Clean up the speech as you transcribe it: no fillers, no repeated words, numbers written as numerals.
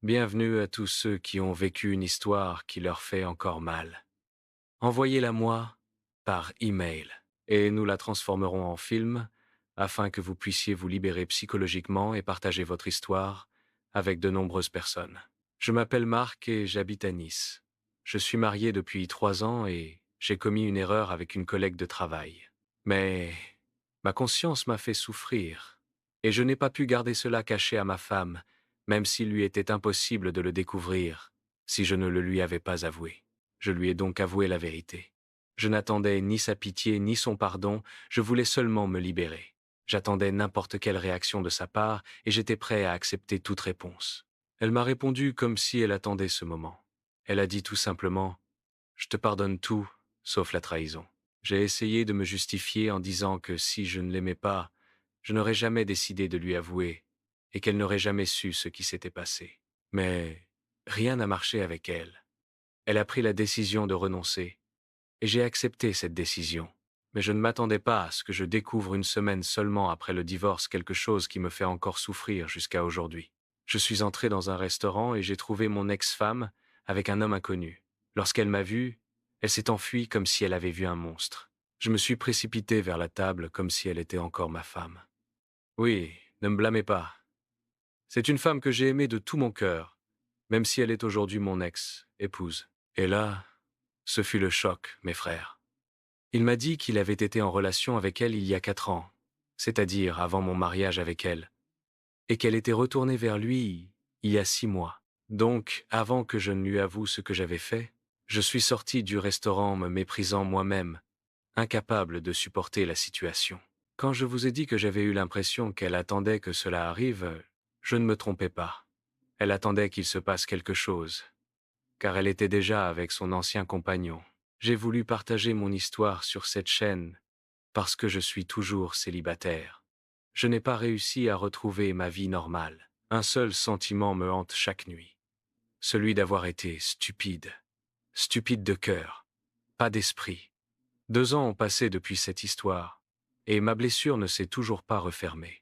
Bienvenue à tous ceux qui ont vécu une histoire qui leur fait encore mal. Envoyez-la moi par email et nous la transformerons en film afin que vous puissiez vous libérer psychologiquement et partager votre histoire avec de nombreuses personnes. Je m'appelle Marc et j'habite à Nice. Je suis marié depuis 3 ans et j'ai commis une erreur avec une collègue de travail. Mais ma conscience m'a fait souffrir et je n'ai pas pu garder cela caché à ma femme, même s'il lui était impossible de le découvrir si je ne le lui avais pas avoué. Je lui ai donc avoué la vérité. Je n'attendais ni sa pitié ni son pardon, je voulais seulement me libérer. J'attendais n'importe quelle réaction de sa part et j'étais prêt à accepter toute réponse. Elle m'a répondu comme si elle attendait ce moment. Elle a dit tout simplement: «Je te pardonne tout, sauf la trahison.» J'ai essayé de me justifier en disant que si je ne l'aimais pas, je n'aurais jamais décidé de lui avouer et qu'elle n'aurait jamais su ce qui s'était passé. Mais rien n'a marché avec elle. Elle a pris la décision de renoncer et j'ai accepté cette décision. Mais je ne m'attendais pas à ce que je découvre une semaine seulement après le divorce quelque chose qui me fait encore souffrir jusqu'à aujourd'hui. Je suis entré dans un restaurant et j'ai trouvé mon ex-femme avec un homme inconnu. Lorsqu'elle m'a vu, elle s'est enfuie comme si elle avait vu un monstre. Je me suis précipité vers la table comme si elle était encore ma femme. Oui, ne me blâmez pas. C'est une femme que j'ai aimée de tout mon cœur, même si elle est aujourd'hui mon ex-épouse. Et là, ce fut le choc, mes frères. Il m'a dit qu'il avait été en relation avec elle il y a 4 ans, c'est-à-dire avant mon mariage avec elle, et qu'elle était retournée vers lui il y a 6 mois. Donc, avant que je ne lui avoue ce que j'avais fait, je suis sorti du restaurant me méprisant moi-même, incapable de supporter la situation. Quand je vous ai dit que j'avais eu l'impression qu'elle attendait que cela arrive, je ne me trompais pas. Elle attendait qu'il se passe quelque chose, car elle était déjà avec son ancien compagnon. J'ai voulu partager mon histoire sur cette chaîne parce que je suis toujours célibataire. Je n'ai pas réussi à retrouver ma vie normale. Un seul sentiment me hante chaque nuit, celui d'avoir été stupide. Stupide de cœur, pas d'esprit. 2 ans ont passé depuis cette histoire, et ma blessure ne s'est toujours pas refermée.